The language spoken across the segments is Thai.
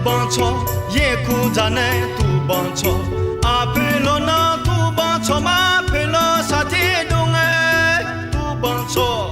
帮错，也苦咱呢都帮错，阿佩罗那都帮错嘛，佩罗啥天东哎都帮错。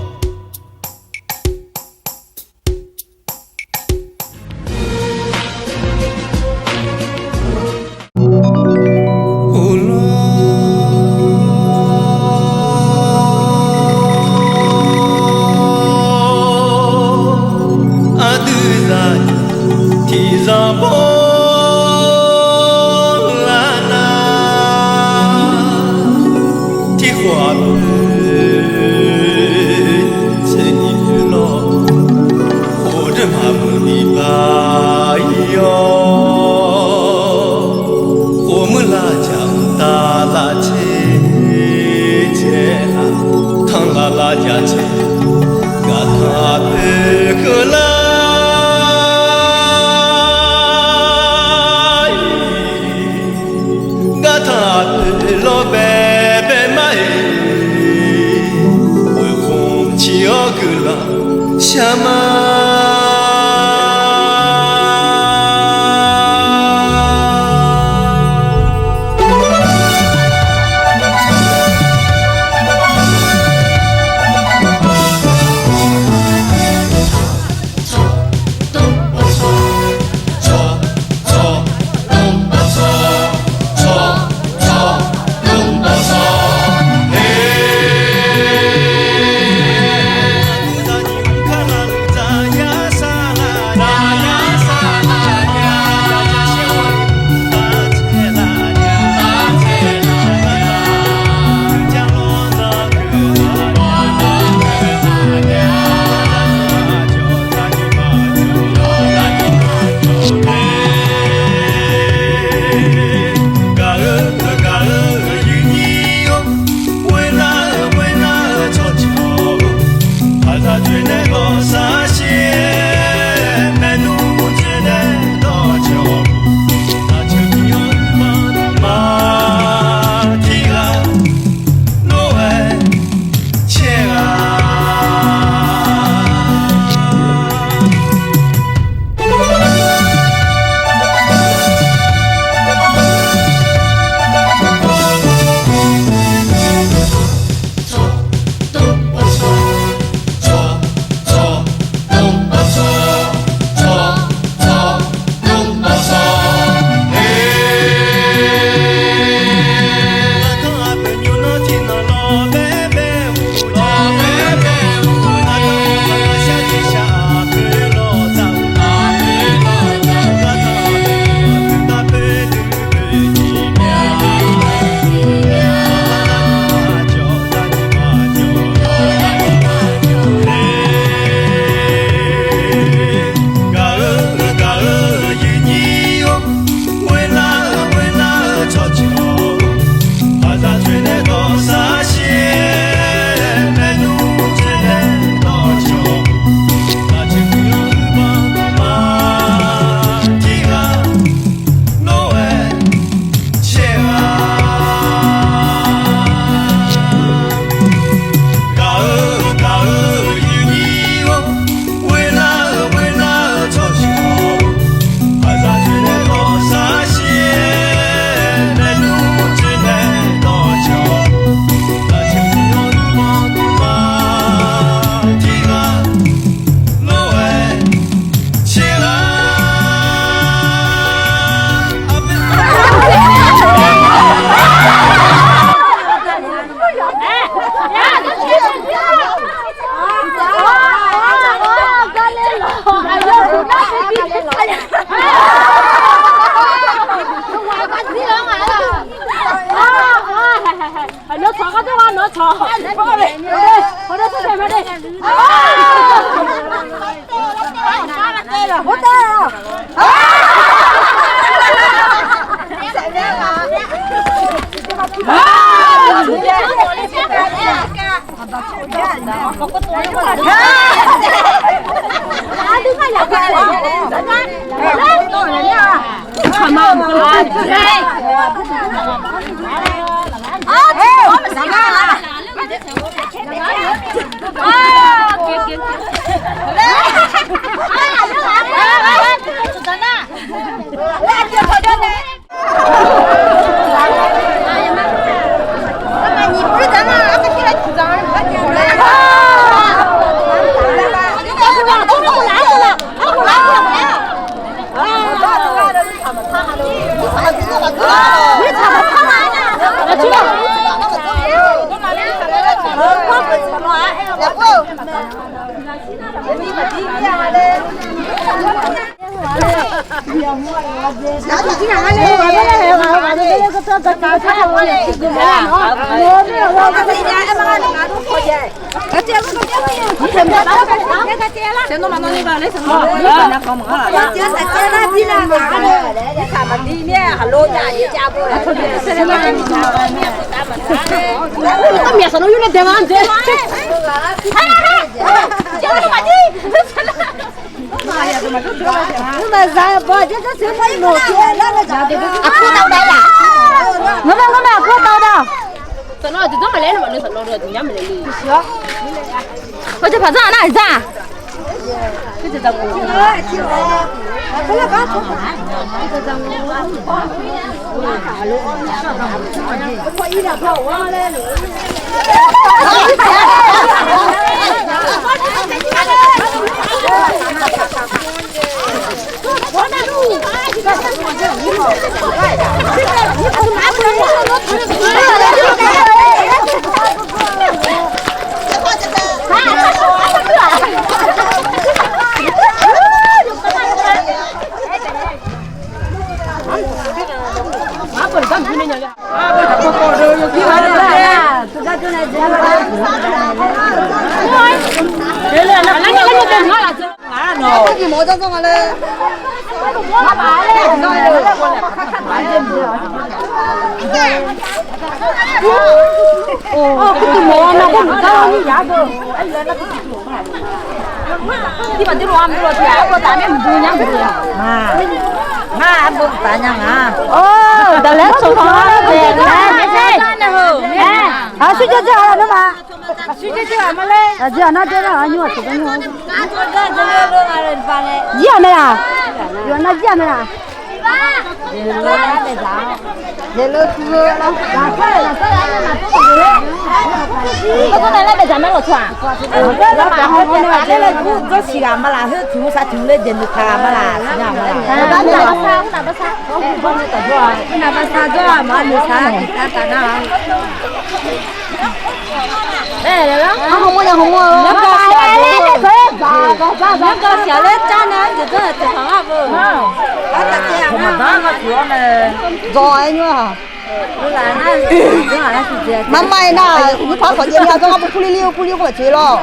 Mày nào, như pháo khỏi tiền nhau cho nó puli liu của chị lo.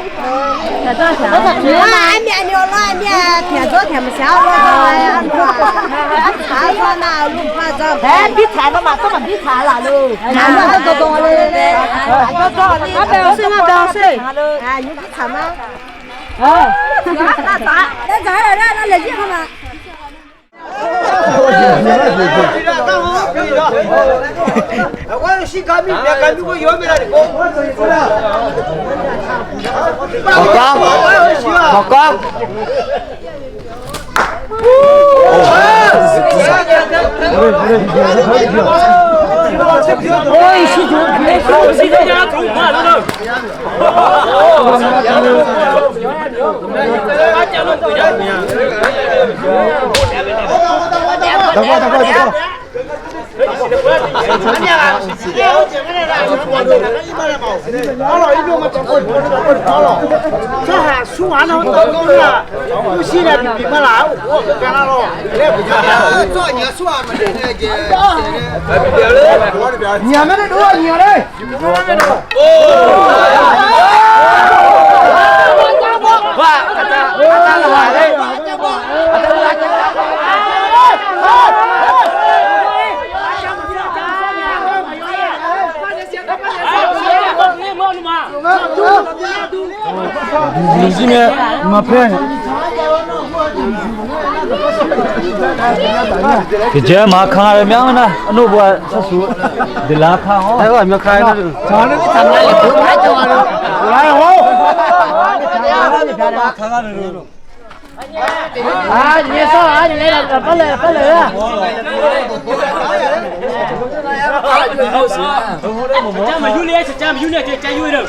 Em mẹ nhiều lo em mẹ thèm cho thèm sao rồi ăn thả nào luôn pha cho. Thế biết thả nó mà không biết thả là luôn. Nó to lên. Cho đi. Nó béo xinh. À như biết thả mà. Đấy giải rồi nó lấy gì không ạ? Một con. Ôi, xin chú, xin chú nhà chủ mà luôn rồi. Nhiều mấy đứa nhiều đây. Ini maafkan. Kerja makan memang mana? Anu buat sesuatu di lakang. Ayo, ambil kain tu. Jangan ni tangan itu. Ayo. Ah, ni so, ni apa le lah. Macam Yulia, macam Yulia, macam Yulia.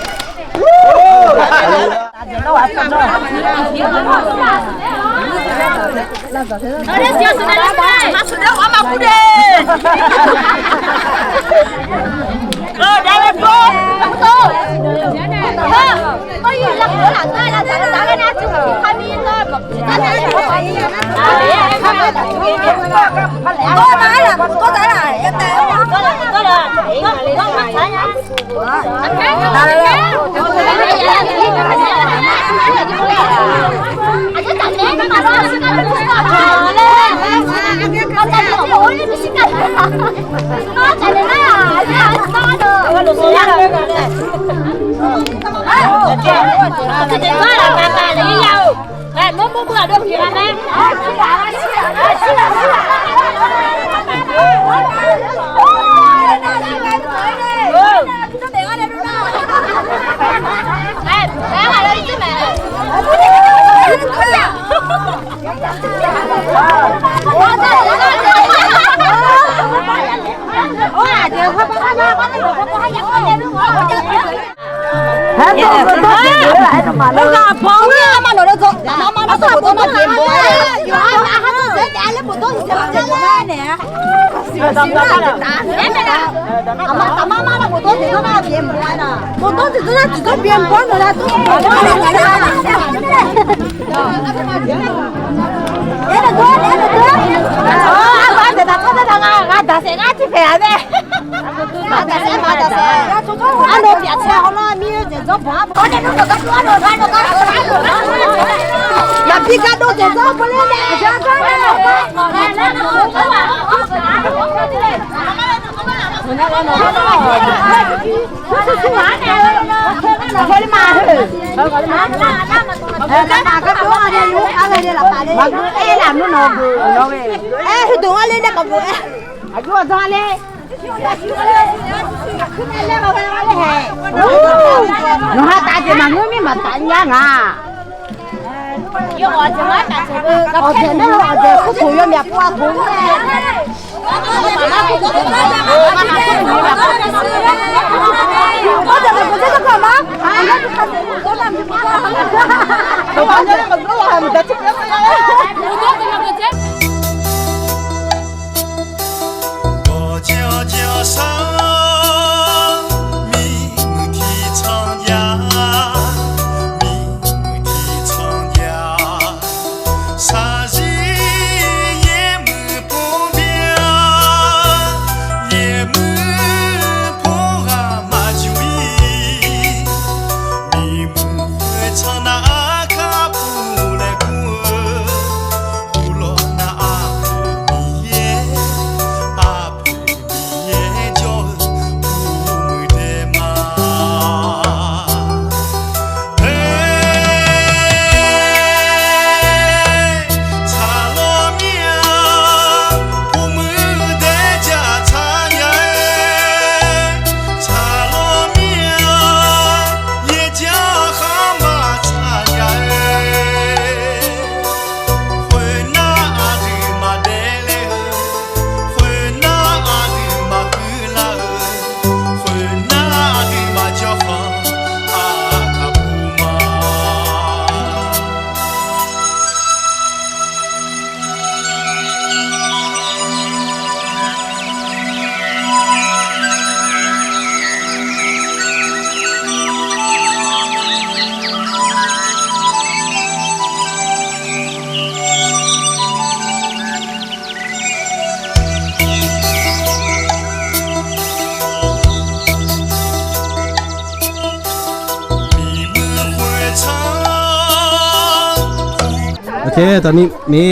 โอเคตอนนี้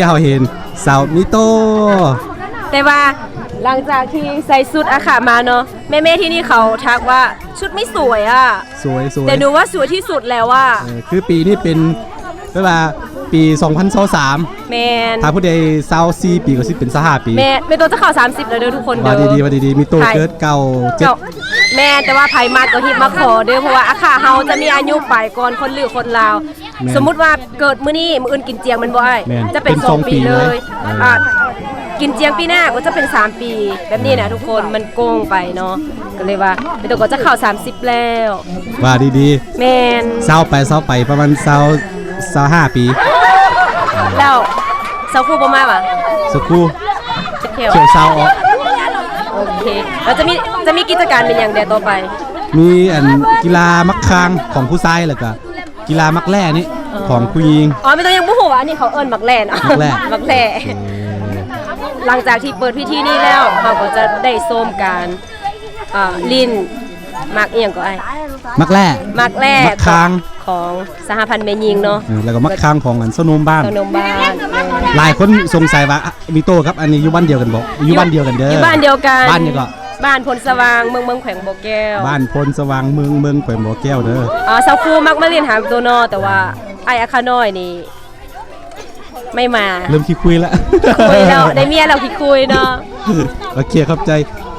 เราเห็นสาวมิโต แต่ว่าหลังจากที่ใส่ชุดอาขามาเนาะแม่ๆที่นี่เขาทักว่าชุดไม่สวยอ่ะ สวยแต่ดูว่าสวยที่สุดแล้วว่า คือปีนี้เป็นเวลาปี 2023 แมน ถ้าผู้ใด24ปีก็สิเป็น25ปีแม่ตัวจะเข้า30แล้วเด้อทุกคนเด้อ ว่าดีๆมีโตเกิดเก่าแม่แต่ว่าไผมากก็ฮิตมาขอเด้อเพราะว่าอาขาเฮาจะมีอายุไปก่อนคนหรือคนลาวสมมุติว่าเกิดมื้อนี้มื้ออื่นกินเจียงมันบ่ได้จะเป็น2ปีเลย กินเจียงปีหน้าก็จะเป็น3ปีแบบนี้นะทุกคนมันโกงไปเนาะก็เลยว่าเป็นตัวก็จะเข้า30แล้ว ว่าดี แมน ๆเศร้าไปประมาณ25 ปี แล้วเซาคูบ่มาว่ะ สักครู่ จะเขียว เขียวเศร้าออก โอเคแล้วจะมีกิจการเป็นอย่างเดียวต่อไป มีอันกีฬามักคางของผู้ชายแล้วก็กีฬามักแร่นี่ของผู้หญิง อ๋อไม่ต้องยังบ่ฮู้ว่าอันนี้เขาเอิ้นมักแล่เนาะ มักแล่ มักแล่หลังจากที่เปิดพิธีนี้แล้วเราก็จะได้ส้มการลิ้นมักอีหยังก็ไอ้ มักแร่ มักแล่ มักคาง ของสหพันธ์แม่ยิงเนาะ แล้วก็มักคางของอันสนมบ้าน ขนมบ้าน หลายคนสงสัยว่ามีโตครับอันนี้อยู่บ้านเดียวกันบ่อยู่บ้านเดียวกันเด้อ อ อยู่ บ้านเดียวกัน บ้านนี่ก็ บ้านพลสว่างเมืองแขวงบ่อแก้ว บ้านพลสว่างเมืองแขวงบ่อแก้วเด้อ เซาคูมักมาเรียนหาตัวเนอแต่ว่าไอ้อาคาน้อยนี่ไม่มา เริ่มขี้คุยแล้ว คุยแล้วได้เมียแล้วคิดคุยเนาะ โอเคขอบใจ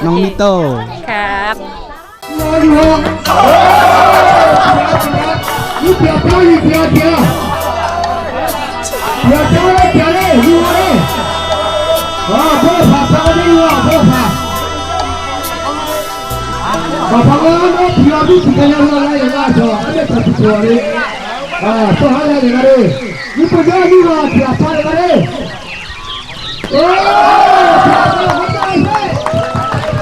น้องมิโต ครับ 你不要飘，你不要飘，不要飘嘞，飘嘞，你来嘞！啊，不要怕，跑的有啊，不要怕。跑我那飘比几个人来有那说，那可不错的。啊，说好了那个嘞，你不要你话飘跑那个嘞。哦，飘跑我带你。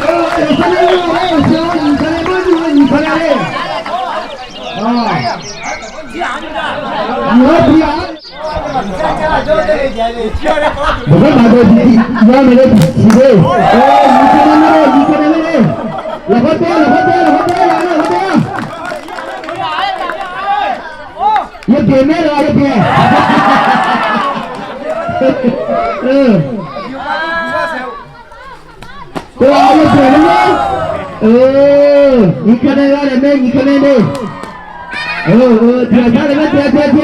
哦，你看那个，还有飘，你看那个，你看那嘞。啊。我不要。我干嘛的？我没得机会。哦，你看那个，你看那个，老婆别，老婆别，老婆别，来了，老婆别。也别没了，也别。嗯。对啊，也别了吗？你看那个没？你看那个。跳跳来，跳跳跳，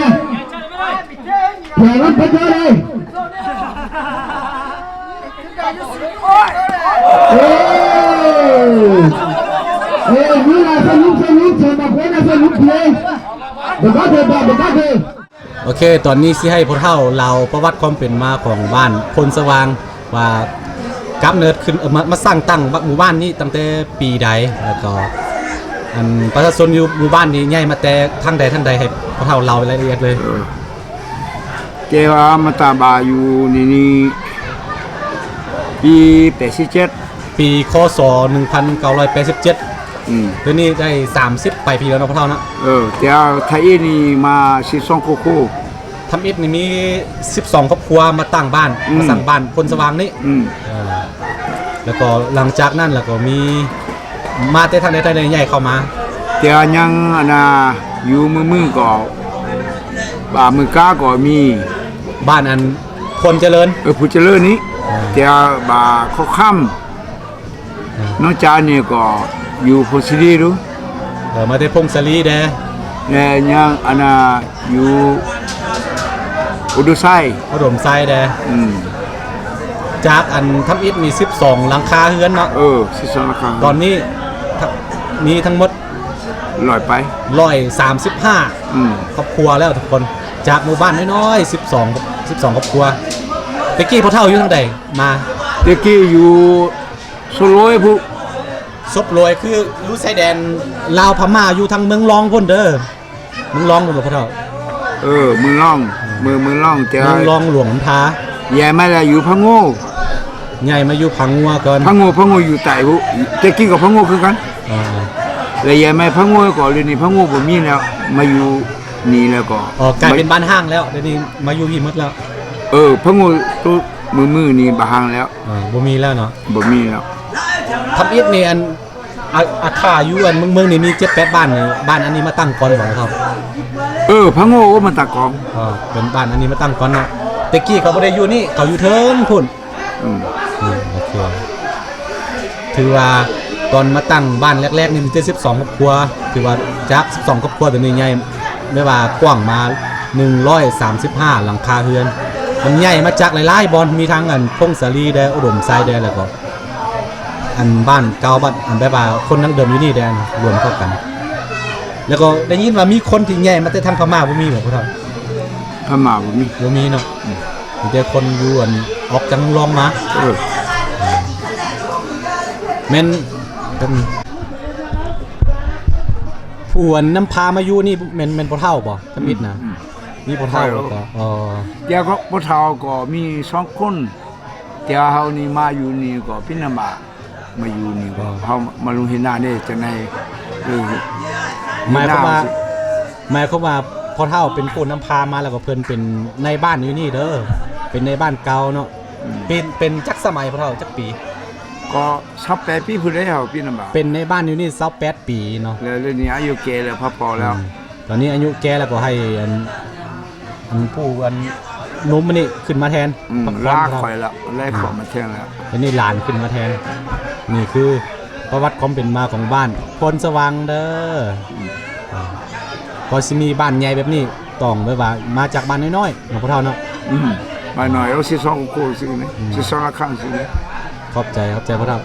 跳完不跳来。你那是你把回那是你皮，不搞对吧？不搞对。 โอเค ตอนนี้สิให้พ่อเฒ่าเราประวัติความเป็นมาของบ้านพลสว่างว่ากำเนิดขึ้นมาสร้างตั้งหมู่บ้านนี้ตั้งแต่ปีใดแล้วก็อันประชาชนอยู่หมู่บ้านนี้ใหญ่มาแต่ทางใดให้พ่อเฒ่าเล่ารายละเอียดเลย แกว่ามาตาบาอยู่นี่ปี87 ปีคศ1987เดี๋ยวนี้ได้30ปีแล้วเนาะพ่อเฒ่านะ แต่ไทยนี่มา12โคโค่ ทำอิฐนี่มี12ครอบครัวมาตั้งบ้านมาสร้างบ้านพลสว่างนี่แล้วก็หลังจากนั้นแล้วก็มีมาแต่ทางใดใหญ่เข้ามา แต่ยังอันน่ะอยู่มือก็บ่ามือกาก็มี บ้านอันพลเจริญ ผู้เจริญนี้แต่บ่าเขาค่ำน้องจานี่ก็อยู่พสิรีรู้ มาได้พงศลีเด้ และยังอันน่ะอยู่อุดมไซ อุดมไซเด้จากอันทำอิฐมี12หลังคาเฮือนเนาะ12ราคา ตอนนี้มีทั้งหมด ลอยไป 135ครอบครัวแล้วทุกคนจากหมู่บ้านน้อยๆ12ครอบครัวตะกี้พ่อเฒ่าอยู่ทางใดมา เด็กกี้อยู่โซโลยผู้ ซบรวยคือรู้ชายแดนลาวพม่าอยู่ทางเมืองรองพุ่นเด้อเมืองรองพุ่นบ่พ่อเฒ่า มือล่องมือล่องแต่ เมืองรองหลวงทา ใหญ่มาแล้วอยู่พังโง่ ใหญ่มาอยู่พังงัวก่อน พังโง่อยู่ใต้ผู้เด็กกี้กับพังโง่คือกันแล้วใหญ่มาพังโง่ก็เลยนี่พังโง่บ่มีแล้วมาอยู่นี่แล้วก็ กลายเป็นบ้านห้างแล้วเดี๋ยวนี้มาอยู่พี่หมดแล้ว พังโง่ตัวมือนี่บ่ห่างแล้ว บ่มีแล้วเนาะ บ่มีแล้ว ทำอิฐนี่อันอาคาอยู่อันเมืองนี่มี7-8บ้านนี่บ้านอันนี้มาตั้งก่อนบ่ครับ พังโง่มันตะกอง เป็นบ้านอันนี้มาตั้งก่อนเนาะตะกี้เขาบ่ได้อยู่นี่เขาอยู่เทิงพุ่นโอเคถือว่าตอนมาตั้งบ้านแรกๆนี่มี12ครอบครัวถือว่าจาก12ครอบครัวตัวนี้ใหญ่ไม่ว่ากว้างมา135หลังคาเรือนมันใหญ่มาจากหลายๆบอนมีทั้งอันพงศลีแดอุดมไซแดแล้วก็อันบ้านเก่าบ้านอันแบบว่าคนนั่งเดิมอยู่นี่แดนรวมเข้ากัน แล้วก็ได้ยินว่ามีคนที่ใหญ่มาแต่ทางพม่าบ่มีบ่พ่อเฒ่า พม่าบ่มี บ่มีเนาะมีแต่คนอยู่อัน ออกจังลองมาแม่นเป็นผู้อันน้ำพามาอยู่นี่แม่นพ่อเฒ่าบ่ทมิดนะนี่พ่อเฒ่าก็เดี๋ยวก็พ่อเฒ่าก็มี2คนเดี๋ยวเฮานี่มาอยู่นี่ก็พี่นำมาอยู่นี่ก็เฮามาลงเห็นหน้านี่จังได๋หมายความว่าพ่อเฒ่าเป็นคนน้ำพามาแล้วก็เพิ่นเป็นในบ้านอยู่นี่เด้อเป็นในบ้านเก่าเนาะเป็นจักสมัยพ่อเฒ่าจักปีก็28ปีพุ่นแล้วพี่นำเป็นในบ้านอยู่นี่28ปีเนาะแล้วนี่อายุแก่แล้วพอแล้วตอนนี้อายุแก่แล้วก็ให้อันผู้อันนุ่มมันนี่ขึ้นมาแทนลากข่อยละไล่ขอมาแทนแล้วอันนี้หลานขึ้นมาแทนนี่คือประวัติความเป็นมาของบ้านพลสว่างเด้อก็สิมีบ้านใหญ่แบบนี้ต้องแบบว่ามาจากบ้านน้อยๆเนาะพ่อเฒ่าเนาะบ้านน้อยเอาสิ2คู่สินี่สิ2อาคารสินี่ขอบใจพ่อเฒ่า